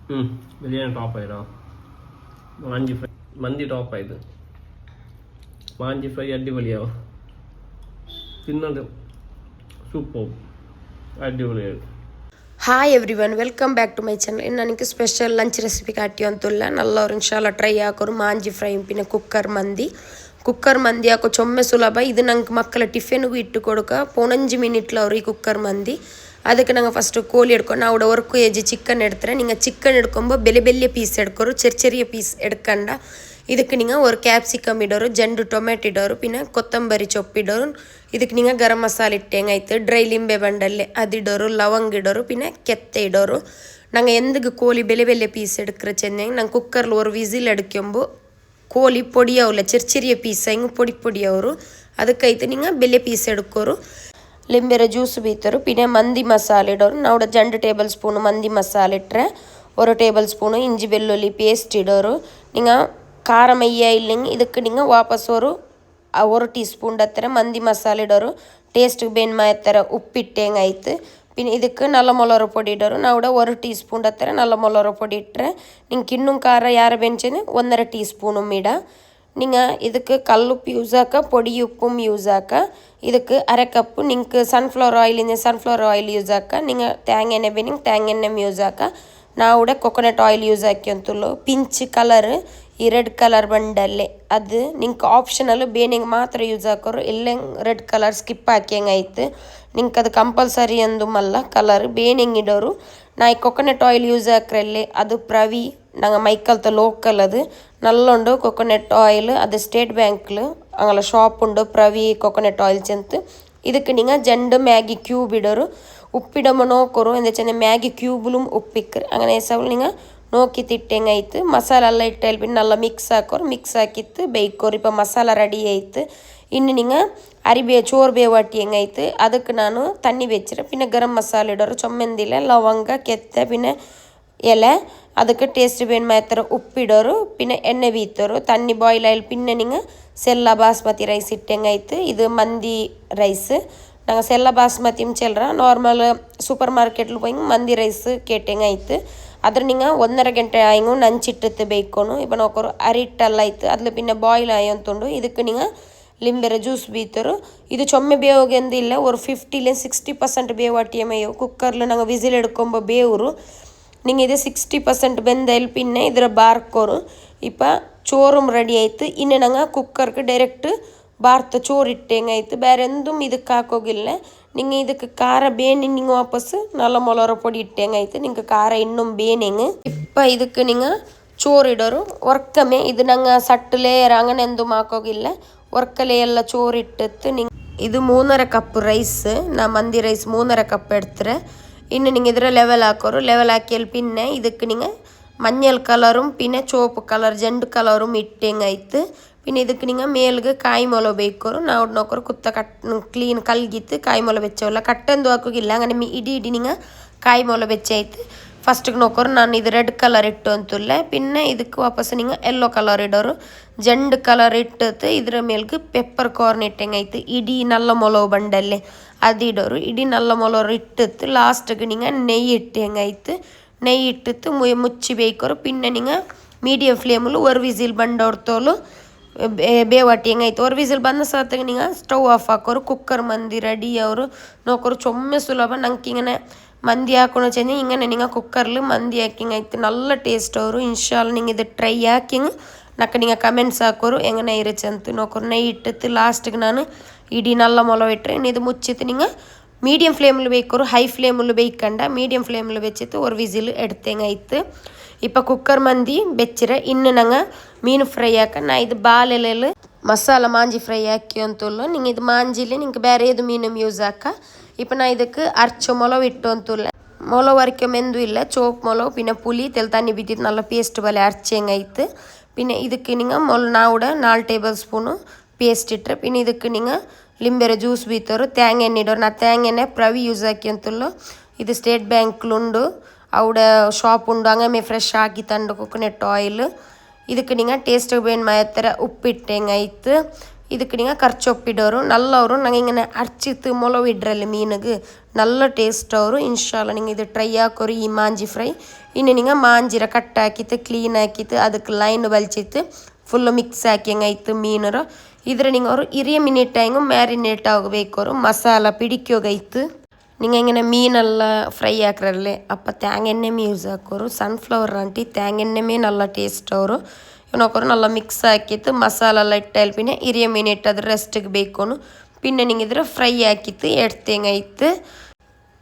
Biryani top ಆಯ್ತಾ Manjhi fry ಮಂದಿ top ಆಯ್ತು ಮಾಂಜಿ ಫ್ರೈ ಅಡ್ಡಿಪೊಳಿಯಾವ ತಿನ್ನೋದು ಸೂಪರ್ ಅಡ್ಡಿಪೊಳಿಯಾಗಿ hi everyone welcome back to my channel ನನಗೆ ಸ್ಪೆಷಲ್ ಲಂಚ್ ರೆಸಿಪಿ ಕಾಟಿಯಂತುಲ್ಲ ನಲ್ಲವರು ಇನ್ಶಾಲ್ಲ ಟ್ರೈ ಹಾಕೋರು ಮಾಂಜಿ ಫ್ರೈ ಪಿನ ಕುಕ್ಕರ್ ಮಂದಿ ಹಾಕೋ ಚೊಮ್ಮೆ ಸುಲಭ ಇದು ನಂಗೆ ಮಕ್ಕಳ ಟಿಫಿನ್ಗೂ ಇಟ್ಟು ಕೊಡಕ 15 ಮಿನಿಟ್ಲ ಅವ್ರು ಈ ಕುಕ್ಕರ್ ಮಂದಿ ಅದಕ್ಕೆ ನಂಗೆ ಫಸ್ಟ್ ಕೋಳಿ ಹಿಡ್ಕೊಂಡು ನಾವು ವರ್ಕು ಏಜಿ ಚಿಕನ್ ಎಡ್ತಾರೆ ನಿಂಗೆ ಚಿಕನ್ ಹಿಡ್ಕೊಂಬ ಬೆಲೆ ಪೀಸ್ ಎಡ್ಕೋರು ಚೆರಿಯ ಪೀಸ್ ಎಡ್ಕಂಡ ಇದಕ್ಕೆ ನಿಂಗೆ ஒரு ಕ್ಯಾಪ್ಸಿಕಮ್ ಇಡೋರು ಜಂಡು ಟೊಮೆಟೊ ಇಡೋರು ಪಿನ ಕೊತ್ತಂಬರಿ ಚೊಪ್ಪು ಇಡೋರು ಇದಕ್ಕೆ ನಿಂಗೆ ಗರಂ ಮಸಾಲೆ ಇಟ್ಟಂಗಾಯ್ತು ಡ್ರೈ ಲಿಂಬೆ ಬಂಡಲ್ಲೆ ಅದಿಡೋರು ಲವಂಗ ಇಡೋರು ಪಿನ ಕೆತ್ತೆ ಇಡೋರು ನಂಗೆ ಎಂದಿಗೆ ಕೋಳಿ ಬೆಲೆ ಪೀಸ್ ಎಡ್ಕ್ರೆ ಚೆನ್ನಾಗಿ ನಂಗೆ ಕುಕ್ಕರ್ಲಿ ஒரு ವಿಸಿಲ್ ಎಡ್ಕೊಂಬು ಕೋಳಿ ಪೊಡಿಯವಲ್ಲ ಚೆರಿಯ ಪೀಸ್ ಹಿಂಗೆ ಪೊಡಿಯವರು ಅದಕ್ಕೈತೆ ನಿಂಗೆ ಬೆಲೆ ಪೀಸ್ ಎಡ್ಕೋರು ಲಿಂಬೆರ ಜ್ಯೂಸ್ ಬೀತರು ಪಿನೆ ಮಂದಿ ಮಸಾಲೆ ಇಡೋರು ನಾವು 2 ಟೇಬಲ್ ಸ್ಪೂನ್ ಮಂದಿ ಮಸಾಲೆ ಇಟ್ಟರೆ 1 ಟೇಬಲ್ ಸ್ಪೂನು ಇಂಜಿ ಬೆಳ್ಳುಳ್ಳಿ ಪೇಸ್ಟ್ ಇಡೋರು ನಿಂಗೆ ಖಾರ ಮಯ್ಯ ಇಲ್ಲಿಂಗೆ ಇದಕ್ಕೆ ನಿಂಗೆ ವಾಪಸ್ 1 ಟೀ ಸ್ಪೂನ್ ಹತ್ತಿರ ಮಂದಿ ಮಸಾಲೆ ಇಡೋರು ಟೇಸ್ಟ್ಗೆ ಬೇನ್ ಮಾಯ್ತಾರ ಉಪ್ಪಿಟ್ಟಂಗೆ ಆಯ್ತು പിന്നെ ಇದಕ್ಕೆ ನಲ್ಲ ಮೊಲರ ಪೊಡಿ ಇಡೋರು ನಾವು 1 ಟೀ ಸ್ಪೂನ್ ಹತ್ತಿರ ನಲ್ಲ ಮೊಲರ ಪೊಡಿ ಇಟ್ಟರೆ ನಿಂಗೆ ಇನ್ನೂ ಖಾರ ಯಾರ ಬೆಂಚನೆ 1.5 ಟೀ ಸ್ಪೂನು ಇಡ ನಿಂಗೆ ಇದಕ್ಕೆ ಕಲ್ಲುಪ್ಪು ಯೂಸ್ ಹಾಕ ಪೊಡಿ ಉಪ್ಪು ಯೂಸ್ ಹಾಕ ಇದಕ್ಕೆ ಅರೆ ಕಪ್ಪು ನಿಂಗೆ ಸನ್ಫ್ಲವರ್ ಆಯಿಲ್ ಯೂಸ್ ಹಾಕ ನಿಂಗೆ ತೇಂಗೆಣ್ಣೆ ಬೇನಿಂಗೆ ತೇಂಗೆಣ್ಣೆ ಯೂಸ್ ಹಾಕ ನಾವು ಕೊಕೊನಟ್ ಆಯಿಲ್ ಯೂಸ್ ಹಾಕಿ ಅಂತುಲ್ಲು ಪಿಂಚ್ ಕಲರ್ ಈ ರೆಡ್ ಕಲರ್ ಬಂಡಲ್ಲೆ ಅದು ನಿಂಗೆ ಆಪ್ಷನಲ್ ಬೇನಿಗೆ ಮಾತ್ರ ಯೂಸ್ ಹಾಕೋರು ಎಲ್ಲೇ ರೆಡ್ ಕಲರ್ ಸ್ಕಿಪ್ ಹಾಕ್ಯಂಗಾಯ್ತು ನಿಂಗೆ ಅದು ಕಂಪಲ್ಸರಿ ಅಂದು ಮಲ್ಲ ಕಲರ್ ಬೇನಿಂಗ್ ಇಡೋರು ನಾ ಈ ಕೊಕೊನಟ್ ಆಯಿಲ್ ಯೂಸ್ ಹಾಕ್ರಲ್ಲಿ ಅದು ಪ್ರವಿ ನಂಗೆ ಮೈಕಲ್ತ ಲೋಕಲ್ ಅದು ನಲ್ಲುಂಡು ಕೊಕೊನಟ್ ಆಯಿಲ್ ಅದು ಸ್ಟೇಟ್ ಬ್ಯಾಂಕ್ಲು ಅಂಗಲ ಶಾಪ್ ಉಂಡು ಪ್ರವಿ ಕೊಕೊನಟ್ ಆಯಿಲ್ಸ್ ಅಂತ ಇದಕ್ಕೆ ನಿಂಗೆ ಜಂಡು ಮ್ಯಾಗಿ ಕ್ಯೂಬ್ ಇಡೋರು ಉಪ್ಪಿಡಮ ನೋಕೋರು ಎಂದ ಚೆನ್ನ ಮ್ಯಾಗಿ ಕ್ಯೂಬ್ಲು ಉಪ್ಪಿಕ್ರು അങ്ങനെ ಸವಲ್ ನಿಂಗೆ ನೋಕಿ ತಿಟ್ಟಂಗಾಯ್ತು ಮಸಾಲೆ ಎಲ್ಲ ಇಟ್ಟಲ್ಲಿ ಬಿಟ್ಟು ನಲ್ಲ ಮಿಕ್ಸ್ ಹಾಕೋರು ಮಿಕ್ಸ್ ಹಾಕಿತ್ತು ಬೇಯ್ಕೋರು ಇಪ್ಪ ಮಸಾಲ ರೆಡಿ ಆಯ್ತು ಇನ್ನು ನಿಂಗೆ ಚೋರು ಬೇವಾಟಿ ಹೆಂಗಾಯ್ತು ಅದಕ್ಕೆ ನಾನು ತಣ್ಣಿ ಬೆಚ್ಚಿರ ಪಿನ್ನ ಗರಂ ಮಸಾಲೆ ಇಡೋರು ಚೊಮ್ಮೆಂದಿಲ್ಲ ಲವಂಗ ಕೆತ್ತೆ ಪಿನ್ನ ಎಲೆ ಅದಕ್ಕೆ ಟೇಸ್ಟ್ ಬೇನ್ ಮಾಯ್ತಾರ ಉಪ್ಪಿಡೋರು ಪಿನ್ನ ಎಣ್ಣೆ ಬೀತೋರು ತಣ್ಣಿ ಬಾಯ್ಲ್ ಆಯಿಲ್ ಪಿನ್ನ ನಿಂಗೆ ಸೆಲ್ಲ ಬಾಸ್ಮತಿ ರೈಸ್ ಇಟ್ಟಂಗಾಯ್ತು ಇದು ಮಂದಿ ರೈಸ್ ನಂಗೆ ಸೆಲ್ಲ ಬಾಸ್ಮತಿ ಚೆಲ್ಲರ ನಾರ್ಮಲ್ ಸೂಪರ್ ಮಾರ್ಕೆಟ್ಲು ಹೋಗಿ ಮಂದಿ ರೈಸ್ ಕೇಟಂಗಾಯ್ತು ಅದ್ರ ನಿಂಗೆ 1.5 ಗಂಟೆ ಹಿಂಗೆ ನಂಚಿಟ್ಟು ಬೇಯ್ಕೊಂಡು ಇಪ್ಪ ನೋಕೋರು ಅರಿಟ್ಟಲ್ಲ ಆಯ್ತು ಅದ್ಲು ಪಿನ್ನ ಬಾಯ್ಲ್ ಆಯ್ ಅಂತುಂಡು ಇದಕ್ಕೆ ನಿಂಗೆ ಲಿಂಬೆರ ಜ್ಯೂಸ್ ಬೀತರು ಇದು ಚೊಮ್ಮೆ ಬೇವಗೆಂದಿಲ್ಲ ஒரு 50-60% ಬೇವಾಟಿಯ ಮೇವು ಕುಕ್ಕರ್ಲು ನಂಗೆ ವಿಸಿಲ್ ಹಿಡ್ಕೊಂಬ ಬೇವರು ನಿಂಗೆ ಇದು 60% ಬೆಂದಲ್ಲಿ ಪಿನ್ನೆ ಇದರ ಬಾರ್ಕೋರು ಇಪ್ಪ ಚೋറും ರೆಡಿ ಆಯ್ತು ಇನ್ನು ನಂಗೆ ಕುಕ್ಕರ್ಗೆ ಡೈರೆಕ್ಟ್ ಬಾರ್ತ ಚೋರು ಇಟ್ಟಂಗಾಯ್ತು ಬೇರೆ ಎಂದೂ ಇದಕ್ಕೆ ಹಾಕೋಗಿಲ್ಲ ನಿಂಗೆ ಇದಕ್ಕೆ ಖಾರ ಬೇನೆ ನಿಂಗೆ ವಾಪಸ್ ನಲ್ಲ ಮೊಲರ ಪೊಡಿ ಇಟ್ಟಂಗಾಯ್ತು ನಿಂಗೆ ಖಾರ ಇನ್ನೂ ಬೇನೆಂಗೆ ಇಪ್ಪ ಇದಕ್ಕೆ ನಿಂಗೆ ಚೋರು ಇಡೋರು ಒರ್ಕಮೆ ಇದು ನಂಗೆ ಸಟ್ಟಲೆ ರಂಗನೆ ಎಂದೂ ಹಾಕೋಗಿಲ್ಲ ಒರ್ಕಲೆ ಎಲ್ಲ ಚೋರು ಇಟ್ಟತ್ತು ನಿಂಗೆ ಇದು 3.5 ಕಪ್ ರೈಸ್ ನಾ ಮಂದಿ ರೈಸ್ 3.5 ಕಪ್ ಇಡ್ತಾರೆ ಇನ್ನು ನಿಂಗೆ ಇದರ ಲೆವೆಲ್ ಹಾಕೋರು ಲೆವೆಲ್ ಹಾಕಿಯಲ್ಲಿ ಪಿನ್ನೆ ಇದಕ್ಕೆ ನಿಂಗೆ ಮಂಜಲ್ ಕಲரும் ಪಿನ್ನೆ ಚೋಪು ಕಲರ್ ಜಂಡು ಕಲரும் ಇಟ್ಟಂಗಾಯ್ತು പിന്നെ ಇದಕ್ಕೆ ನಿಂಗೆ ಮೇಲ್ಗೆ ಕಾಯಿ ಮೊಲ ಬೇಕೋರು ನಾವು ನೋಕೋರು ಕುತ್ತ ಕ್ಲೀನ್ ಕಲ್ಗಿತ್ತು ಕಾಯಿ ಮೊಲ ಬೆಚ್ಚವಲ್ಲ ಕಟ್ಟಂದು ಹಾಕೋಗಿಲ್ಲ ಹಂಗೆ ಇಡೀ ನಿಂಗೆ ಕಾಯಿ ಮೊಲ ಬೆಚ್ಚಾಯ್ತು ಫಸ್ಟಿಗೆ ನೋಕೋರು ನಾನು ಇದು ರೆಡ್ ಕಲರ್ ಇಟ್ಟು ಅಂತುಲ್ಲ ಪಿನ್ನ ಇದಕ್ಕೆ ವಾಪಸ್ ನಿಂಗೆ ಯೆಲ್ಲೋ ಕಲರ್ ಇಡೋರು ಜಂಡು ಕಲರ್ ಇಟ್ಟತ್ತು ಇದ್ರ ಮೇಲ್ಗೆ ಪೆಪ್ಪರ್ ಕಾರ್ನ್ ಇಟ್ಟಂಗಾಯ್ತು ಇಡೀ ನಲ್ಲ ಮೊಲವು ಬಂಡಲ್ಲೇ ಅದು ಇಡೋರು ಇಡೀ ನಲ್ಲ ಮೊಲವರು ಇಟ್ಟತ್ತು ಲಾಸ್ಟಿಗೆ ನಿಂಗೆ ನೆಯ್ಯಿ ಇಟ್ಟಂಗಾಯ್ತು ನೆಯ್ಯಿ ಇಟ್ಟತ್ತು ಮುಚ್ಚಿ ಬೇಯ್ಕೋರು ಪಿನ್ನ ನಿಂಗೆ ಮೀಡಿಯಮ್ ಫ್ಲೇಮಲ್ಲಿ 1 ವಿಸಿಲ್ ಬಂಡೋಡ್ತೋಲು ಬೇವಾಟಿ ಹೆಂಗಾಯ್ತು 1 ವಿಸಿಲ್ ಬಂದ ಸಾತಾಗ ನಿಂಗೆ ಸ್ಟವ್ ಆಫ್ ಹಾಕೋರು ಕುಕ್ಕರ್ ಮಂದಿ ರೆಡಿ ಅವರು ನೋಕೋರು ಚೊಮ್ಮೆ ಸುಲಭ ನಂಗೆ ಹಿಂಗನೆ ಮಂದಿ ಹಾಕೊಂಡು ಚೆಂದ ಹಿಂಗನೆ ನಿಂಗೆ ಕುಕ್ಕರ್ಲು ಮಂದಿ ಹಾಕಿಂಗಾಯ್ತು ನಲ್ಲ ಟೇಸ್ಟ್ ಅವರು ಇನ್ಶಾಲ್ಲ ನಿಂಗೆ ಇದು ಟ್ರೈ ಹಾಕಿಂಗ್ ನಕ್ಕ ನಿಂಗೆ ಕಮೆಂಟ್ಸ್ ಹಾಕೋರು ಹೆಂಗನೆ ಇರಚಂತು ನೋಕೋರು ನೈ ಇಟ್ಟತ್ತು ಲಾಸ್ಟಿಗೆ ನಾನು ಇಡೀ ನಲ್ಲ ಮೊಲ ಇಟ್ಟರೆ ಇದು ಮುಚ್ಚಿತ್ತು ನಿಂಗೆ ಮೀಡಿಯಮ್ ಫ್ಲೇಮಲ್ಲಿ ಬೇಕೋರು ಹೈ ಫ್ಲೇಮಲ್ಲಿ ಬೇಯ್ಕಂಡ ಮೀಡಿಯಮ್ ಫ್ಲೇಮಲ್ಲಿ ಬೆಚ್ಚಿತ್ತು 1 ವಿಸಿಲ್ ಎಡ್ತಂಗಾಯ್ತು ಇಪ್ಪ ಕುಕ್ಕರ್ ಮಂದಿ ಬೆಚ್ಚಿರ ಇನ್ನು ನಂಗೆ ಮೀನು ಫ್ರೈ ಹಾಕ ನಾ ಇದು ಬಾಲೆಲೆಲ್ಲ ಮಸಾಲ ಮಾಂಜಿ ಫ್ರೈ ಹಾಕಿ ಅಂತುಲ್ಲ ನಿಂಗೆ ಇದು ಮಾಂಜಿಲಿ ನಿಂಗೆ ಬೇರೆ ಇದು ಮೀನು ಯೂಸ್ ಹಾಕ ಇಪ್ಪ ನಾ ಇದಕ್ಕೆ ಅರ್ಚು ಮೊಲವು ಇಟ್ಟು ಅಂತುಲ್ಲ ಮೊಲವು ಅರಿಕೆ ಮೆಂದು ಇಲ್ಲ ಚೋಪ್ ಮೊಲವು ಪಿನ್ನ ಪುಲಿ ತೆಲ್ ತಣ್ಣಿ ಬಿದ್ದಿತ್ತು ನಲ್ಲ ಪೇಸ್ಟ್ ಬಲೆ ಅರ್ಚಂಗಾಯ್ತು ಪಿನ್ನ ಇದಕ್ಕೆ ನಿಂಗೆ ನಾವು 4 ಟೇಬಲ್ ಸ್ಪೂನು ಪೇಸ್ಟ್ ಇಟ್ಟರೆ ಪಿನ್ನ ಇದಕ್ಕೆ ನಿಂಗೆ ಲಿಂಬೆರ ಜ್ಯೂಸ್ ಬೀತೋರು ತೇಂಗೆಣ್ಣೆ ಇಡೋರು ನಾ ತೇಂಗೆಣ್ಣೆ ಪ್ರವಿ ಯೂಸ್ ಹಾಕಿ ಅಂತುಲ್ಲು ಇದು ಸ್ಟೇಟ್ ಬ್ಯಾಂಕ್ಲುಂಡು ಅವಡ ಶಾಪ್ ಉಂಡು ಹಂಗೆ ಫ್ರೆಶ್ ಹಾಕಿ ತಂಡು ಕೊಕೊನಟ್ ಆಯಿಲ್ ಇದಕ್ಕೆ ನಿಂಗೆ ಟೇಸ್ಟ್ ಬೇನ್ ಮಾಯತ್ತರ ಉಪ್ಪಿಟ್ಟಂಗಾಯ್ತು இதுக்கு நீங்கள் கர்ச்சொப்பிட்டு வரும் நல்லா வரும். நாங்கள் இங்கே அரைச்சித்து முளவு இடுறல மீனுக்கு நல்ல டேஸ்ட்டாக வரும். இன்ஷால்லா நீங்கள் இது ட்ரை ஆக்கொரு ಈ ಮಾಂಜಿ ಫ್ರೈ. ಇನ್ನು நீங்கள் ಮಾಂಜಿರ ಕಟ್ ಹಾಕಿತ್ತು ಕ್ಲೀನ್ ಹಾಕಿತ್ತು ಅದಕ್ಕೆ ಲೈನ್ ಬಲ್ಚಿತ್ತು ಫುಲ್ಲು ಮಿಕ್ಸ್ ಹಾಕಿ ಹೆಂಗಾಯ್ತು ಮೀನರು ಇದ್ರೆ நீங்கள் ஒரு 20 மினிட் ஆகும் மேரினேட் ஆகಬೇಕು ஒரு மசாலா பிடிக்கோகைத்து. நீங்கள் இங்கே மீனெல்லாம் ஃப்ரை ஆக்குறல்ல அப்போ தேங்காய் எண்ணெயுமே யூஸ் ஆக்கோரும். சன்ஃப்ளவர் ஆண்டி தேங்காய் எண்ணெயுமே நல்லா டேஸ்ட்டாக வரும். ಇವನೊಕ್ಕರು நல்லா ಮಿಕ್ಸ್ ಹಾಕಿತ್ತು ಮಸಾಲ ಎಲ್ಲ ಇಟ್ಟಲ್ಲಿ ಪಿನ್ನೆ 20 ಮಿನಿಟ್ ಅದು ರೆಸ್ಟಿಗೆ ಬೇಕೋನು ಪಿನ್ನೆ ನಿಂಗೆ ಇದ್ರೆ ಫ್ರೈ ಹಾಕಿತ್ತು ಎಡ್ತೇಂಗಾಯ್ತು.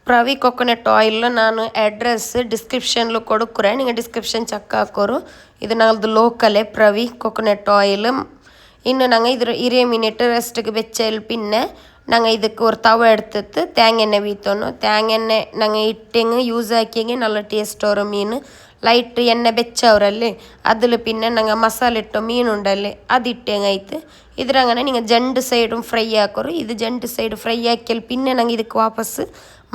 ಪ್ರವಿ ಕೊಕೊನಟ್ ಆಯಿಲ್ ನಾನು ಅಡ್ರೆಸ್ ಡಿಸ್ಕ್ರಿಪ್ಷನ್ಲು ಕೊಡುಕ್ರೆ நீங்கள் டிஸ்கிரிப்ஷன் செக் ஆக்கோரு. இது நாங்களது லோக்கலே பிரவி கொக்கனட் ஆயில். இன்னும் நாங்கள் இது 20 மினிட் ரெஸ்ட்டுக்கு வச்சல் பின்ன நாங்கள் இதுக்கு ஒரு தவை எடுத்துட்டு தேங்காய் எண்ணெய் வீற்றணும். தேங்காய் எண்ணெய் நாங்கள் இட்டேங்க யூஸ் ஆக்கிங்க நல்ல ಟೇಸ್ಟ್ வரும். மீன் ಲೈಟ್ ಎಣ್ಣೆ ಬೆಚ್ಚವ್ರಲ್ಲಿ ಅದ್ರಲ್ಲಿ ಪಿನ್ನೆ ನಂಗೆ ಮಸಾಲೆ ಇಟ್ಟು ಮೀನು ಉಂಡಲ್ಲಿ ಅದು ಇಟ್ಟೇಂಗಾಯ್ತು. ಇದ್ರಂಗನೆ நீங்கள் ಜಂಡು ಸೈಡು ಫ್ರೈ ಹಾಕೋರು. ಇದು ಜಂಡು ಸೈಡು ಫ್ರೈ ಹಾಕಿಯಲ್ಲಿ ಪಿನ್ನೆ ನಂಗೆ ಇದಕ್ಕೆ ವಾಪಸ್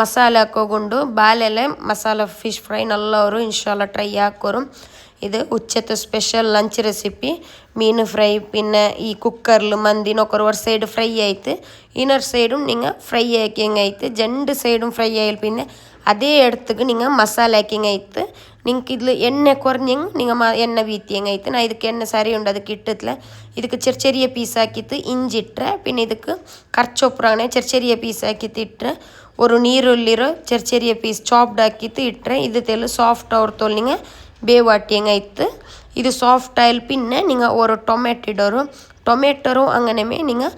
ಮಸಾಲೆ ಹಾಕೋಗೊಂಡು ಬಾಲೆಲೆ ಮಸಾಲ ಫಿಶ್ ಫ್ರೈ ನಲ್ಲವರು ಇನ್ಶಾಲ್ಲ ಟ್ರೈ ಹಾಕೋರು. ಇದು ಉಚ್ಚತ್ತು ಸ್ಪೆಷಲ್ ಲಂಚ್ ರೆಸಿಪಿ ಮೀನು ಫ್ರೈ പിന്നെ ಈ ಕುಕ್ಕರ್ಲು ಮಂದಿನೊಕ್ಕರು ஒரு ಸೈಡು ಫ್ರೈ ಆಯ್ತು ಇನ್ನೊரு ಸೈடும் நீங்கள் ಫ್ರೈ ஆக்கிங்காய்த்து. ஜண்டு சைடும் ஃப்ரை ஆயில் பின்ன அதே இடத்துக்கு நீங்கள் மசாலா ஆக்கிங்காய்த்து. നിങ്ങൾക്ക് ഇതിൽ എണ്ണ കുറഞ്ഞെങ്കിൽ നിങ്ങൾ എണ്ണ വീത്തിയങ്ങാಯ್ತು. ನಾನು ಇದಕ್ಕೆ ಎಣ್ಣೆ ಸರಿ ಉಂಡು ಅದಕ್ಕೆ ಇಟ್ಟತ್ಲೆ ಇದಕ್ಕೆ ചെറിയ ಪೀಸ್ ಹಾಕಿತ್ತು ಇಂಜಿ ಇಟ್ಟರೆ പിന്നെ ಇದಕ್ಕೆ ಕರ್ಚೊಪ್ರಾಣೆ ചെറിയ ಪೀಸ್ ಹಾಕಿತ್ತು ಇಟ್ಟರೆ ஒரு ನೀರುಳ್ಳಿರೋ ചെറിയ ಪೀಸ್ ಚಾಪ್ಡ್ ಹಾಕಿತ್ತು ಇಟ್ಟರೆ ಇದು ತೆಲು ಸಾಫ್ಟ್ ಅವ್ರ ತೋಲ್ நீங்கள் ಬೇವಾಟಿಯಂಗಾಯ್ತು. ಇದು ಸಾಫ್ಟ್ ಆಯಿಲ್ പിന്നെ நீங்கள் ஒரு ಟೊಮೆಟೊ ಇಡೋರು. ಟೊಮೆಟೊರು അങ്ങനെമേ നിങ്ങൾ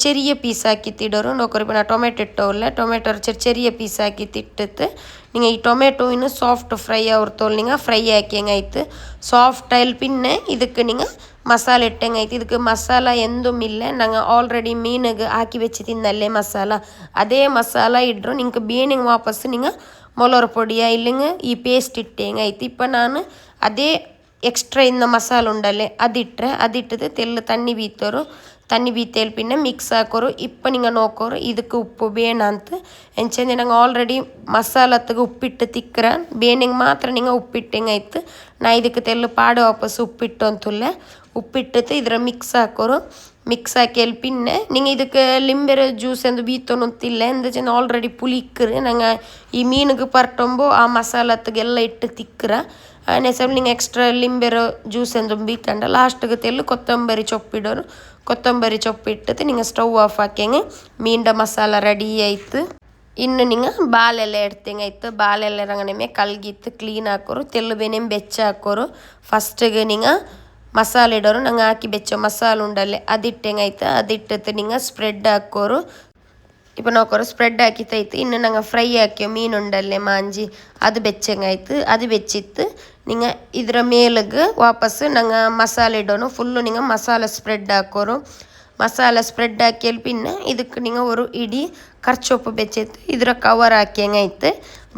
ചെറിയ പീസ് ആക്കിത്തിടോರು. നോക്കറി ഇപ്പോൾ ನಾನು ಟೊಮೆಟೊ ಇಟ್ಟವಲ್ಲ ಟೊಮೆಟೊ ചെറിയ ಪೀಸ್ ಹಾಕಿತ್ತಿಟ್ಟಿತ್ತು நீங்கள் ಈ ಟೊಮೆಟೊವಿನ ಸಾಫ್ಟ್ ಫ್ರೈ ಅವ್ರತೋಲ್ நீங்கள் ಫ್ರೈ ಹಾಕಿಯಂಗಾಯ್ತು. ಸಾಫ್ಟ್ ಆಯಿಲ್ പിന്നെ ಇದಕ್ಕೆ நீங்கள் ಮಸಾಲೆ ಇಟ್ಟಂಗಾಯ್ತು. ಇದಕ್ಕೆ ಮಸಾಲ ಎಂದೂ ಇಲ್ಲ நாங்கள் ஆல்ரெடி மீனுக்கு ஆக்கி வச்சு தின்னல்லே மசாலா அதே மசாலா இடுறோம். നിങ്ങൾക്ക് ಬೇನಿಗೆ ವಾಪಸ್ நீங்கள் ಮೊಲರ ಪೊಡಿಯ ಇಲ್ಲಿಂಗ ಈ ಪೇಸ್ಟ್ ಇಟ್ಟೇಂಗಾಯ್ತು. இப்போ ನಾನು ಅದೇ ಎಕ್ಸ್ಟ್ರಾ ಇಂದ ಮಸಾಲೆ ಉಂಡಲ್ಲೇ ಅದಿಟ್ಟರೆ ಅದಿಟ್ಟದು ತೆಲ್ಲು ತಣ್ಣಿ ಬೀತೋರು. தண்ணி பீத்தேல் பின்ன மிக்ஸ் ஆக்கோரு. இப்போ நீங்கள் நோக்கோரு இதுக்கு உப்பு ಬೇನಂತ ಎಂಚಂದೆ ನಂಗೆ ಆಲ್ರೆಡಿ ಮಸಾಲತ್ತಿಗೆ ಉಪ್ಪಿಟ್ಟು ತಿಕ್ಕರೆ ಬೇನಿಗೆ ಮಾತ್ರ நீங்கள் ಉಪ್ಪಿಟ್ಟಂಗಾಯ್ತು. ನಾ ಇದಕ್ಕೆ ತೆಲ್ಲು ಪಾಡು ವಾಪಸ್ ಉಪ್ಪಿಟ್ಟು ಅಂತುಲ್ಲ ಉಪ್ಪಿಟ್ಟು ಇದರ ಮಿಕ್ಸ್ ಹಾಕೋರು. ಮಿಕ್ಸ್ ಹಾಕಿಯಲ್ಲಿ പിന്നെ நீங்கள் இதுக்கு லிம்பெர ಜ್ಯೂಸ್ ಎಂದು ಬೀತೋನಂತಿಲ್ಲ ಎಂದ ಆಲ್ರೆಡಿ புளிக்குரு. நாங்கள் ಈ ಮೀನಿಗೆ ಪರ್ಟೊಂಬೋ ಆ ಮಸಾಲತ್ತಿಗೆಲ್ಲ ಇಟ್ಟು ತಿಕ್ಕರೆ ನೆಸಮ್ நீங்கள் ಎಕ್ಸ್ಟ್ರಾ ಲಿಂಬೆರ ಜ್ಯೂಸ್ ಎಂದು ಬೀತಂಡ ಲಾಸ್ಟಿಗೆ ತೆಲ್ಲು ಕೊತ್ತಂಬರಿ ಚೊಪ್ಪಿಡೋರು. ಕೊತ್ತಂಬರಿ ಚೊಪ್ಪಿಟ್ಟು நீங்கள் ಸ್ಟವ್ ಆಫ್ ಹಾಕ್ಯಂಗೆ ಮೀಂಡ ಮಸಾಲ ರೆಡಿ ಆಯಿತು. ಇನ್ನು நீங்கள் ಬಾಲೆಲ್ಲ ಎಡ್ತಂಗಾಯ್ತು. ಬಾಲೆಲ್ಲ ರಂಗನೆ ಕಲ್ಗಿತ್ತು ಕ್ಲೀನ್ ಹಾಕೋರು. ತೆಲ್ಲು ಬೇನೇಮ್ ಬೆಚ್ಚ ಹಾಕೋರು. ಫಸ್ಟಿಗೆ நீங்கள் ಮಸಾಲೆ ಇಡೋರು. ನಂಗೆ ಹಾಕಿ ಬೆಚ್ಚ ಮಸಾಲೆ ಉಂಡಲ್ಲೇ ಅದಿಟ್ಟಂಗಾಯ್ತು. ಅದಿಟ್ಟು நீங்கள் ಸ್ಪ್ರೆಡ್ ಹಾಕೋರು. இப்போ நோக்கோரு ஸ்ப்ரெட் ஆக்கித்தாய்த்து. இன்னும் நாங்கள் ஃப்ரை ஆக்கியோ மீன் உண்டல்லே மாஞ்சி அது ಬೆಚ್ಚಂಗಾಯ್ತು. ಅದು ಬೆಚ್ಚಿತ್ತು நீங்கள் ಇದರ ಮೇಲಿಗೆ ವಾಪಸ್ಸು நாங்கள் ಮಸಾಲೆ ಇಡೋನು. ಫುಲ್ಲು நீங்கள் ಮಸಾಲೆ ಸ್ಪ್ರೆಡ್ ಹಾಕೋರು. ಮಸಾಲೆ ಸ್ಪ್ರೆಡ್ ಹಾಕಿಯಲ್ಲಿ പിന്നെ ಇದಕ್ಕೆ நீங்கள் ஒரு ಇಡೀ ಕರ್ಚೊಪ್ಪು ಬೆಚ್ಚಿತ್ತು ಇದರ ಕವರ್ ಹಾಕಿಯಂಗಾಯ್ತು.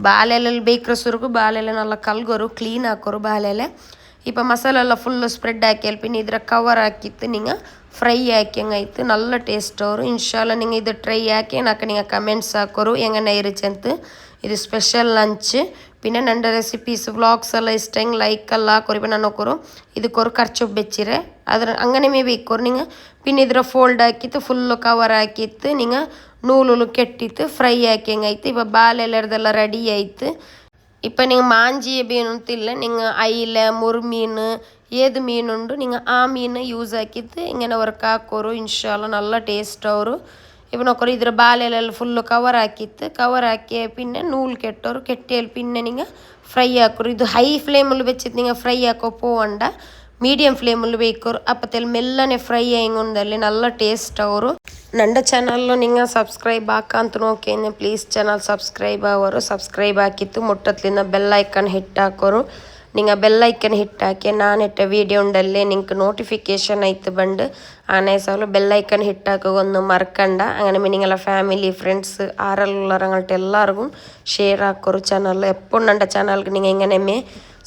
ಬಾಲೆಲ್ಲ ಬೇಕ್ರ ಸುರುಗು ಬಾಲೆಲ್ಲ ನಲ್ಲ ಕಲ್ಗೋರು ಕ್ಲೀನ್ ಹಾಕೋರು ಬಾಲೆಲ್ಲ. இப்போ மசாலால ஃபுல்லு ஸ்ப்ரெட் ஆக்கியல் பின் இதில் கவர் ஆக்கிட்டு நீங்கள் ஃப்ரை ஆக்கியங்காய்த்து நல்ல டேஸ்ட் வரும். இன்ஷால்லா நீங்கள் இது ட்ரை ஆக்கி எனக்கு நீங்கள் கமெண்ட்ஸ் ಹಾಕೋರು ಹೆಂಗನೆ ಇರುಚಂತ. ಇದು ಸ್ಪೆಷಲ್ ಲಂಚ್ പിന്നെ ನನ್ನ ರೆಸಿಪೀಸ್ ವ್ಲಾಗ್ಸ್ ಎಲ್ಲ ಇಷ್ಟಂಗೆ ಲೈಕ್ ಎಲ್ಲ ಹಾಕೋರಿ. ನಾನು ಹಾಕೋರು ಇದಕ್ಕೋರು ಖರ್ಚು ಬೆಚ್ಚಿರೆ ಅದ್ರ ಹಂಗನೆ ಬೇಕೋರು. நீங்கள் പിന്നെ ಇದರ ಫೋಲ್ಡ್ ಹಾಕಿತ್ತು ಫುಲ್ಲು ಕವರ್ ಹಾಕಿತ್ತು நீங்கள் ನೂಲು ಕೆಟ್ಟಿತ್ತು ಫ್ರೈ ಹಾಕಿಯಂಗಾಯ್ತು. இப்போ ಬಾಲೆಲ್ಲರದೆಲ್ಲ ರೆಡಿ ಆಯಿತು. இப்போ நீங்கள் மாஞ்சிய ಬೇನಂತಿಲ್ಲ நீங்கள் ಐಲ ಮುರ್ಮೀನು ಏದು ಮೀನುಂಡು நீங்கள் ಆ ಮೀನು ಯೂಸ್ ಹಾಕಿತ್ತು ಹಿಂಗೆ ವರ್ಕ್ ಹಾಕೋರು. ಇನ್ಶಾಲ್ಲ ನಲ್ಲ ಟೇಸ್ಟ್ ಅವರು. இப்போ நோக்கರು ಇದರ ಬಾಲೆಲ್ಲ ಫುಲ್ಲು ಕವರ್ ಹಾಕಿತ್ತು. ಕವರ್ ಹಾಕಿ പിന്നെ ನೂಲು ಕೆಟ್ಟೋರು. ಕೆಟ್ಟಿಯಲ್ಲಿ പിന്നെ நீங்கள் ಫ್ರೈ ಹಾಕೋರು. ಇದು ಹೈ ಫ್ಲೇಮಲ್ಲಿ ಬೆಚ್ಚಿತ್ತು நீங்கள் ಫ್ರೈ ಹಾಕೋ போவണ്ട மீடியம் ஃப்ளேமில் வைக்கோரு. அப்போத்தில் மெல்லனே ஃப்ரை ஆகிங்கொண்டല്ലേ நல்ல ಟೇಸ್ಟ್ ಅವರು. ನನ್ನ ಚಾನಲ್ಲು നിങ്ങൾ ಸಬ್ಸ್ಕ್ರೈಬ್ ಹಾಕಂತ ನೋಕೇನೆ ಪ್ಲೀಸ್ ಚಾನಲ್ ಸಬ್ಸ್ಕ್ರೈಬ್ ಆಗೋರು. ಸಬ್ಸ್ಕ್ರೈಬ್ ಹಾಕಿತ್ತು ಮುಟ್ಟತ್ಲಿಂದ ಬೆಲ್ ಐಕನ್ ಹಿಟ್ ಹಾಕೋರು. நீங்கள் ಬೆಲ್ ಐಕನ್ ಹಿಟ್ ಹಾಕಿ ನಾನಿಟ್ಟ ವೀಡಿಯೋ ಉಂಡಲ್ಲೇ ನಿಂಗೆ നോട്ടിഫിക്കേഷൻ ആയിട്ട് ಬಂದು ആനേ സാവಲು ಬೆಲ್ ಐಕನ್ ಹಿಟ್ ಹಾಕೋಗೊಂದು ಮರ್ಕಂಡ അങ്ങനെ നിങ്ങളെ ഫാമിലി ഫ്രണ്ട്സ് ആരെല്ലാരങ്ങൾട്ട് എല്ലാവർക്കും ഷെയർ ಹಾಕೋರು. ಚಾನಲ್ ಎಪ್ಪೋ ನನ್ನ ಚಾನಲ್ಗೆ നിങ്ങൾ ഇങ്ങനെ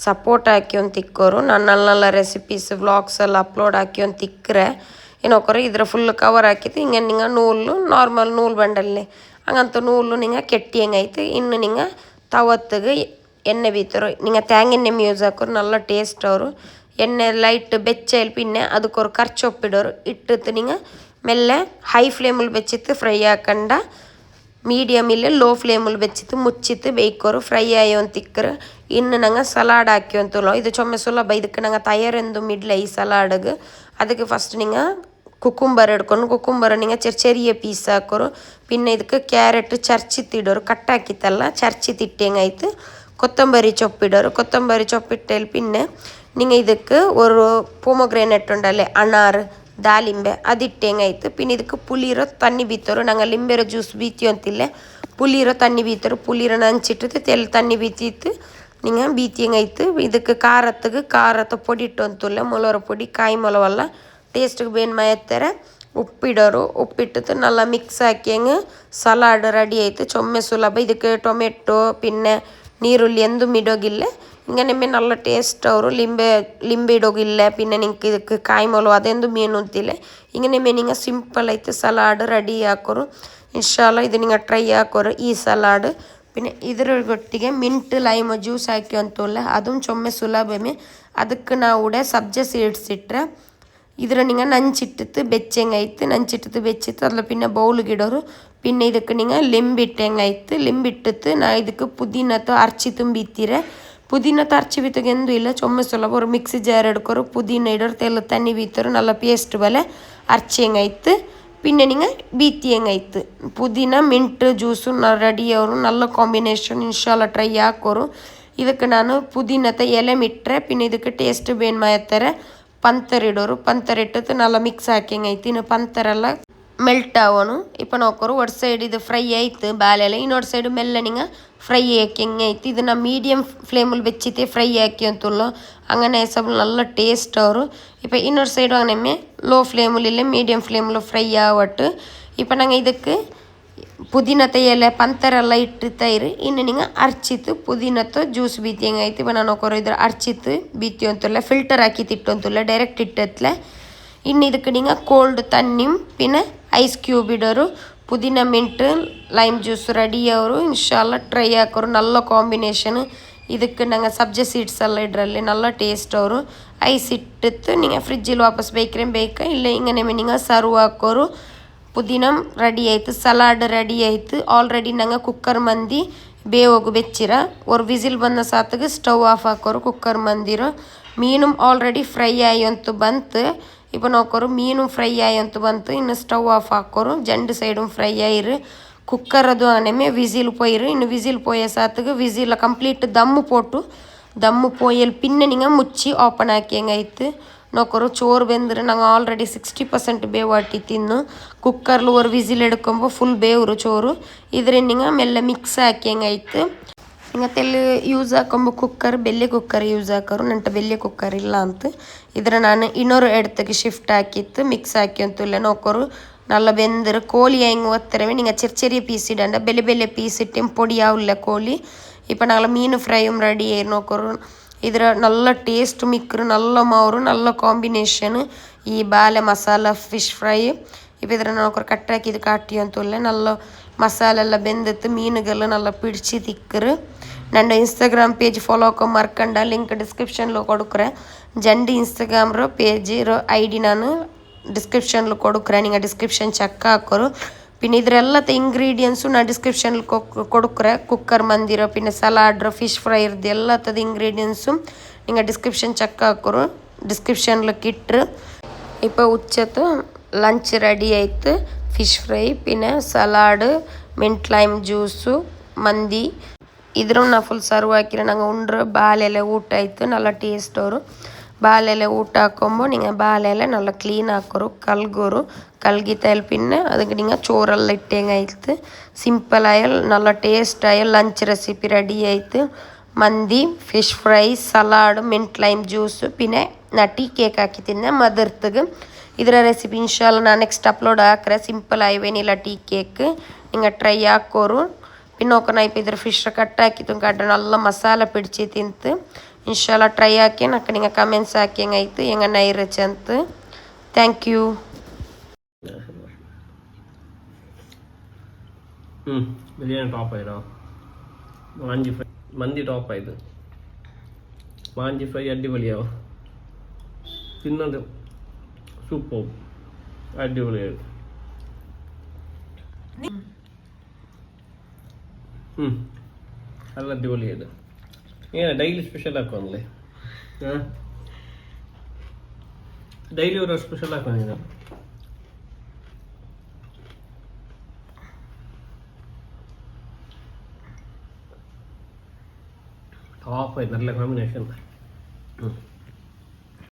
ಸಪೋರ್ಟ್ ಹಾಕಿ ಒಂದು ತಿಕ್ಕೋರು. ನಾನು നല്ല നല്ല ರೆಸಿಪೀಸ್ ವ್ಲಾಗ್ಸ್ ಎಲ್ಲ ಅಪ್ಲೋಡ್ ಹಾಕಿ ಒಂದು ತಿಕ್ಕರೆ ಏನೋಕರು ಇದರ ಫುಲ್ ಕವರ್ ಹಾಕಿತ್ತು ಹಿಂಗೆ നിങ്ങൾ ನೂಲು ನಾರ್ಮಲ್ ನೂಲು ಬಂಡಲ್ಲೇ ಹಂಗಂತ ನೂಲು நீங்கள் ಕೆಟ್ಟಿ ಹೆಂಗಾಯ್ತು. ಇನ್ನು நீங்கள் ತವತ್ತಿಗೆ ಎಣ್ಣೆ ಬೀತರು. நீங்கள் தேங்காய் எண்ணெய் ಯೂಸ್ ಹಾಕೋರು நல்ல ಟೇಸ್ಟ್ ಅವರು. ಎಣ್ಣೆ ಲೈಟ್ ಬೆಚ್ಚಲ್ಲಿ പിന്നെ ಅದಕ್ಕೊರು ಖರ್ಚೊಪ್ಪಿಡೋರು. ಇಟ್ಟಿತ್ತು நீங்கள் മെല്ലെ ഹൈ ഫ്ലെയിമിൽ വെച്ചിട്ട് ഫ്രൈ ആക്കണ്ട, മീഡിയമിൽ ലോ ಫ್ಲೇಮಲ್ಲಿ വെച്ചിട്ട് ಮುಚ್ಚಿತ್ತು ಬೇಯ್ಕೋರು ಫ್ರೈ ಆಯೋ ತಿಕ್ಕರು. ಇನ್ನು ನಂಗೆ ಸಲಾಡ್ ಹಾಕಿ ಅಂತಲೋ ಇದು ಚೊಮ್ಮೆ ಸುಲಭ. ಇದಕ್ಕೆ ನಂಗೆ ತಯಾರೆಂದು ಮಿಡ್ಲ ಈ ಸಲಾಡ್ಗೆ. ಅದಕ್ಕೆ ಫಸ್ಟ್ ನಿಂಗೆ ಕುಕ್ಕುಂಬರ್ ಹಿಡ್ಕೊಂಡು ಕುಕ್ಕುಂಬರ್ ನಿಂಗೆ ಚೆರಿಯ ಪೀಸ್ ಹಾಕೋರು. പിന്നെ ಇದಕ್ಕೆ ಕ್ಯಾರೆಟ್ ಚರ್ಚಿತ್ತಿಡೋರು, ಕಟ್ಟಾಕಿತ್ತಲ್ಲ ಚರ್ಚಿತ್ತಿಟ್ಟಂಗಾಯ್ತು. ಕೊತ್ತಂಬರಿ ಚೊಪ್ಪಿಡೋರು, ಕೊತ್ತಂಬರಿ ಚೊಪ್ಪಿಟ್ಟಲ್ಲಿ പിന്നെ നിങ്ങൾ ಇದಕ್ಕೆ ഒരു പൊമോഗ്രാനേറ്റ് ഉണ്ടല്ലേ അനാർ ದಾಳಿಂಬೆ ಅದಿಟ್ಟಂಗಾಯ್ತು. പിന്നെ ಇದಕ್ಕೆ ಪುಲಿರೋ ತಣ್ಣಿ ಬೀತರು, ನಂಗೆ ಲಿಂಬೆರೋ ಜ್ಯೂಸ್ ಬೀತಿ ಅಂತಿಲ್ಲ, ಪುಲಿರೋ ತಣ್ಣಿ ಬೀತರು, ಪುಲಿರೋ ನಂಚಿಟ್ಟು ತೆಲ್ ತಣ್ಣಿ ಬೀತಿತ್ತು നിങ്ങൾ ಬೀತಿಯಂಗಾಯ್ತು. ಇದಕ್ಕೆ ಖಾರತ್ತು ಪೊಡಿ ಇಟ್ಟು ಅಂತಿಲ್ಲ, ಮೊಲರ ಪೊಡಿ ಕಾಯಿ ಮೊಲವಲ್ಲ ಟೇಸ್ಟ್ಗೆ ಬೇನ್ ಮಾಯತ್ತಾರೆ. ಉಪ್ಪಿಡೋರು, ಉಪ್ಪಿಟ್ಟು ನಲ್ಲ ಮಿಕ್ಸ್ ಹಾಕಿಯಂಗೆ ಸಲಾಡ್ ರೆಡಿ ಆಯಿತು. ಚೊಮ್ಮೆ ಸುಲಭ. ಇದಕ್ಕೆ ಟೊಮೆಟೊ പിന്നെ ನೀರುಳ್ಳಿ ಎಂದು ಮಿಡೋಗಿಲ್ಲ. ഇങ്ങനെ നല്ല ടേസ്റ്റ് ಅವರು ಲಿಂಬೆ ಇಡೋಗಿಲ್ಲ. പിന്നെ നിങ്ങൾക്ക് ಇದಕ್ಕೆ ಕಾಯಿ ಮೊಲು ಅದೆಂದು ಮೀನು ಅಂತಿಲ್ಲ. ഇങ്ങനെ നിങ്ങൾ ಸಿಂಪಲ್ ಆಯ್ತು ಸಲಾಡ್ ರೆಡಿ ಹಾಕೋರು. ಇನ್ಶಾಲ್ಲ ಇದು നിങ്ങൾ ಟ್ರೈ ಹಾಕೋರು ಈ ಸಲಾಡ್. പിന്നെ ಇದರೊಟ್ಟಿಗೆ ಮಿಂಟ್ ಲೈಮ್ ಜ್ಯೂಸ್ ಹಾಕಿ ಅಂತಲ್ಲ അതും ചൊമ്മ ಸುಲಭಮೇ. ಅದಕ್ಕೆ ನಾವು ಸಬ್ಜಾ ಸೀಡ್ಸ್ ಇಟ್ಟರೆ ಇದರ നിങ്ങൾ ನಂಚಿಟ್ಟಿತ್ತು ಬೆಚ್ಚಂಗಾಯ್ತು. ನಂಚಿಟ್ಟಿತ್ತು ಬೆಚ್ಚಿತ್ತು அதில் പിന്നെ ಬೌಲ್ಗಿಡೋರು. പിന്നെ ಇದಕ್ಕೆ നിങ്ങൾ ಲಿಂಬಿಟ್ಟಂಗಾಯ್ತು. ಲಿಂಬಿಟ್ಟಿತ್ತು ನಾ ಇದಕ್ಕೆ ಪುದೀನತ್ತು ಅರ್ಚಿ ತುಂಬಿತ್ತೀರ. ಪುದೀನತ್ತು ಅರ್ಚಿ ಬೀತಗೆ ಎಂದೂ ಇಲ್ಲ, ಚೊಮ್ಮೆ ಸುಲಭ. ஒரு மிக்ஸி ஜார் எடுக்கோரு, புதினா இடர் தெல்ல தண்ணி பீத்தரு, நல்லா பேஸ்ட் போல அரைச்சியங்காய்த்து. പിന്നെ നിങ്ങൾ ಬೀತಿಯಂಗಾಯ್ತು. ಪುದೀನ ಮಿಂಟ್ ಜ್ಯೂಸು ರೆಡಿ ಅವರು നല്ല ಕಾಂಬಿನೇಷನ್. ಇನ್ಶಾಲ್ಲ ಟ್ರೈ ಹಾಕೋರು. ಇದಕ್ಕೆ ನಾನು ಪುದೀನത്തെ ಎಲೆ ಮಿಟ್ರೆ പിന്നെ ಇದಕ್ಕೆ ಟೇಸ್ಟ್ ಬೇನ್ ಮಾಡ್ತಾರೆ. ಪಂತರ್ ಇಡೋರು, ಪಂತರ್ ಇಟ್ಟು நல்லா ಮಿಕ್ಸ್ ಹಾಕಿಯಂಗಾಯ್ತು. ಇನ್ನು ಪಂತರೆಲ್ಲ ಮೆಲ್ಟ್ ಆಗೋನು. இப்போ ನೋಕೋರು ஒரு ಸೈಡ್ ಇದು ಫ್ರೈ ಆಯ್ತು ಬಾಲೆಲ್ಲ, ಇನ್ನೊಂದು ಸೈಡ್ ಮೆಲ್ಲ നിങ്ങൾ ഫ്രൈ ആക്കിയങ്ങാಯ್ತು. ಇದನ್ನು മീഡിയം ഫ്ലെയിമിൽ വെച്ചിട്ട് ഫ്രൈ ആക്കി ಅಂತುള്ളൂ. അങ്ങനെ സബ് നല്ല ടേസ്റ്റ് ಅವರು. ഇപ്പോൾ ಇನ್ನೊಂದು ಸೈಡು അങ്ങനെ ಲೋ ಫ್ಲೇಮಲ್ಲಿ ಮೀಡಿಯಂ ಫ್ಲೇಮಲ್ಲಿ ಫ್ರೈ ಆವಟ್ಟು. இப்போ நாங்கள் ಇದಕ್ಕೆ ಪುದೀನത്തെ ಎಲೆ ಪಂತರೆಲ್ಲ ಇಟ್ಟು ತೈರು. ಇನ್ನು நீங்கள் ಅರ್ಚಿತ್ತು ಪುದೀನತ್ತು ಜ್ಯೂಸ್ ಬೀತಿಯಂಗಾಯ್ತು. இப்போ ನಾನು ನೋಕೋರು ಇದ್ರ ಅರ್ಚಿತ್ತು ಬೀತಿ ಅಂತಲ್ಲ, ಫಿಲ್ಟರ್ ಹಾಕಿ ತಿಟ್ಟು ಅಂತಲ್ಲ, ಡೈರೆಕ್ಟ್ ಇಟ್ಟತ್ಲೆ. ಇನ್ನು ಇದಕ್ಕೆ நீங்கள் ಕೋಲ್ಡ್ ತಣ್ಣಿಮ್ പിന്നെ ಐಸ್ ಕ್ಯೂಬ್ ಇಡೋರು, ಪುದೀನ ಮಿಂಟ್ ಲೈಮ್ ಜ್ಯೂಸ್ ರೆಡಿ ಅವರು. ಇನ್ಶಾಲ್ಲ ಟ್ರೈ ಹಾಕೋರು. நல்ல ಕಾಂಬಿನೇಷನ್. ಇದಕ್ಕೆ ನಂಗೆ ಸಬ್ಜಾ ಸೀಡ್ಸ್ ಎಲ್ಲ ಇಡ್ರಲ್ಲಿ நல்ல ಟೇಸ್ಟ್ ಅವರು. ಐಸ್ ಇಟ್ಟಿತ್ತು நீங்கள் ಫ್ರಿಜ್ಜಲ್ಲಿ ವಾಪಸ್ ಬೇಯ್ಕ ಇಲ್ಲ ಹಿಂಗನೆ நீங்கள் ಸರ್ವ್ ಹಾಕೋರು. ಪುದೀನ ರೆಡಿ ಆಯಿತು, ಸಲಾಡ್ ರೆಡಿ ಆಯಿತು. ಆಲ್ರೆಡಿ ನಂಗೆ ಕುಕ್ಕರ್ ಮಂದಿ ಬೇವೋಗು ಬೆಚ್ಚಿರ. ஒரு ವಿಸಿಲ್ ಬಂದ ಸಾತಿಗೆ ಸ್ಟವ್ ಆಫ್ ಹಾಕೋರು ಕುಕ್ಕರ್ ಮಂದಿರೋ. ಮೀನು ಆಲ್ರೆಡಿ ಫ್ರೈ ಆಯಿ ಅಂತೂ ಬಂತು. இப்போ ನೋಕೋರು ಮೀನು ಫ್ರೈ ಆಯಿ ಅಂತೂ ಬಂತು. ಇನ್ನು ಸ್ಟವ್ ಆಫ್ ಹಾಕೋರು. ಜಂಡು ಸೈಡು ಫ್ರೈ ಆಯಿರು. ಕುಕ್ಕರ್ ಅದು ಆನೆಮೆ ವಿಸಿಲ್ போயிரு. ಇನ್ನು ವಿಸಿಲ್ போய ಸಾತಿಗೆ ವಿಸಿಲ್ ಕಂಪ್ಲೀಟ್ ದಮ್ಮು போயல் പിന്നെ நீங்கள் ಮುಚ್ಚಿ ಓಪನ್ ಹಾಕಿಯಂಗಾಯ್ತು. നോക്കറു ചോറ് വെന്തിട്ട് ഞങ്ങൾ ഓൾറെഡി 60% ಬೇವಾಟಿ ತಿನ್ನು. ಕುಕ್ಕರ್ಲು ഒരു ವಿಸಿಲ್ എടുക്കുമ്പോൾ ಫುಲ್ ಬೇವರು ചോറ്. ಇದ್ರೆ നിങ്ങൾ ಮೆಲ್ಲ ಮಿಕ್ಸ್ ಹಾಕಿಯಂಗಾಯ್ತು. ಹಿಂಗತ್ತೆಲ್ಲ ಯೂಸ್ ಹಾಕೊಂಬ ಕುಕ್ಕರ್ ಬೆಲ್ಲೆ ಕುಕ್ಕರ್ ಯೂಸ್ ಹಾಕೋರು. ನಂಟ ಬೆಲ್ಲೆ ಕುಕ್ಕರ್ ಇಲ್ಲ ಅಂತ ಇದ್ರೆ ನಾನು ಇನ್ನೊರು ಎಡ್ತಕ್ಕೆ ಶಿಫ್ಟ್ ಹಾಕಿತ್ತು ಮಿಕ್ಸ್ ಹಾಕಿ ಅಂತಲ್ಲ. ನೋಕೋರು നല്ല വെന്തറ് കോഴി ಹೆಂಗೆ ಒತ್ತರವೆ നിങ്ങൾ ചെറിയ പീസ് ഇടണ്ട, ಬೆಲೆ ಪೀಸ್ ಇಟ್ಟು പൊടി ആവില്ല ಕೋಳಿ. ഇപ്പം ഞങ്ങൾ മീൻ ഫ്രൈയും റെഡി ആയി. നോക്കറു ಇದರ നല്ല ಟೇಸ್ಟ್ ಮಿಕ್ಕರು നല്ല ಮಾವರು നല്ല ಕಾಂಬಿನೇಷನ್ ಈ ಬಾಲೆ ಮಸಾಲ ಫಿಶ್ ಫ್ರೈ. ഇപ്പോൾ ಇದರ ನೋಕರು ಕಟ್ಟಾಕಿದ್ದು ಕಾಟಿ ಅಂತಲ್ಲ നല്ല ಮಸಾಲೆ ಎಲ್ಲ ಬೆಂದಿತ್ತು, ಮೀನುಗೆಲ್ಲ നല്ല പിടിച്ച് ತಿಕ್ಕರು. ನನ್ನ ಇನ್ಸ್ಟಾಗ್ರಾಮ್ ಪೇಜ್ ಫಾಲೋ ಹಾಕೋ ಮರ್ಕಂಡ, ಲಿಂಕ್ ಡಿಸ್ಕ್ರಿಪ್ಷನ್లో ಕೊಡುಕ್ರೆ. ಜಂಡಿ ಇನ್ಸ್ಟಾಗ್ರಾಮ್ರೋ ಪೇಜ್ ಐ ಡಿ ನಾನು ಡಿಸ್ಕ್ರಿಪ್ಷನ್లో ಕೊಡುಕ್ರೆ. நீங்கள் ಡಿಸ್ಕ್ರಿಪ್ಷನ್ ಚೆಕ್ ಹಾಕೋರು. പിന്നെ ಇದರೆಲ್ಲದ ಇಂಗ್ರೀಡಿಯೆಂಟ್ಸು ನಾನು ಡಿಸ್ಕ್ರಿಪ್ಷನ್ಲಿ ಕೊಡುಕ್ರೆ. ಕುಕ್ಕರ್ ಮಂದಿರೋ പിന്നെ ಸಲಾಡ್ರು ಫಿಶ್ ಫ್ರೈ ಇರ್ದು ಎಲ್ಲತ್ತದ ಇಂಗ್ರೀಡಿಯೆಂಟ್ಸು நீங்கள் ಡಿಸ್ಕ್ರಿಪ್ಷನ್ ಚೆಕ್ ಹಾಕೋರು. ಡಿಸ್ಕ್ರಿಪ್ಷನ್ಲಿ ಇಟ್ಟರು. ഇപ്പോൾ ഉച്ചത്ത് ലഞ്ച് റെഡി ആയിട്ട് ഫിഷ് ഫ്രൈ പിന്നെ ಸಲಾಡ್ ಮಿಂಟ್ ಲೈಮ್ ಜ್ಯೂಸು ಮಂದಿ ಇದ್ರೂ ನಾ ಫುಲ್ ಸರ್ವ್ ಹಾಕಿರೋ. ನಂಗೆ ಉಂಡ್ರೆ ಬಾಲೆಲೆ ಊಟ ಆಯಿತು. നല്ല ಟೇಸ್ಟ್ ಅವರು. ಬಾಲೆಲೆ ಊಟ ಹಾಕೊಂಬೋ நீங்கள் ಬಾಲೆಲೆ നല്ല ಕ್ಲೀನ್ ಹಾಕೋರು, കൽകിത്തായാൽ പിന്നെ അതൊക്കെ നിങ്ങൾ ചോറെല്ലാം ഇട്ടേങ്ങായിട്ട് സിമ്പിളായ നല്ല ടേസ്റ്റായ ലഞ്ച് റെസിപ്പി റെഡി ആയിട്ട്. ಮಂದಿ fish fry salad mint lime juice പിന്നെ ನಟಿ ಕೇಕ್ ಹಾಕಿ ತಿನ್ನೆ ಮದರ್ತಿಗೆ. ಇದರ ರೆಸಿಪಿ ಇನ್ಶಾಲ್ಲ ನಾನು ನೆಕ್ಸ್ಟ್ ಅಪ್ಲೋಡ್ ಹಾಕ್ರೆ. ಸಿಂಪಲ್ ವೆನಿಲಾ ಟೀ ಕೇಕ್ നിങ്ങൾ ಟ್ರೈ ಹಾಕೋರು. പിന്നെ നോക്കണം ഇപ്പോൾ ಇದರ ಫಿಶ್ ಕಟ್ ಹಾಕಿತ್ತು ಕಡ್ರೆ നല്ല ಮಸಾಲ പിടിച്ച് ತಿಂತು. ಇನ್ಶಾಲ್ಲ ಟ್ರೈ ಹಾಕಿ ನಕ್ಕ നിങ്ങൾ ಕಮೆಂಟ್ಸ್ ಹಾಕಿ ಹೆಂಗಾಯ್ತು ಹೆಂಗನ್ನ ಇರಚ್ ಅಂತ. Thank you. ബിരിയാണി ടോപ്പായിട്ടോ. മന്തി ടോപ്പായത്. മാഞ്ചി ഫ്രൈ അടിപൊളിയാവും. തിന്നത് സൂപ്പർ അടിപൊളിയാവും. നല്ല അടിപൊളിയായത്. ഇങ്ങനെ ഡെയിലി സ്പെഷ്യൽ ആക്കുവാണല്ലേ? ഡെയിലി ഓരോ സ്പെഷ്യൽ ആക്കുവാണ് ഇങ്ങനെ. ടോപ്പായി, നല്ല കോമ്പിനേഷൻ.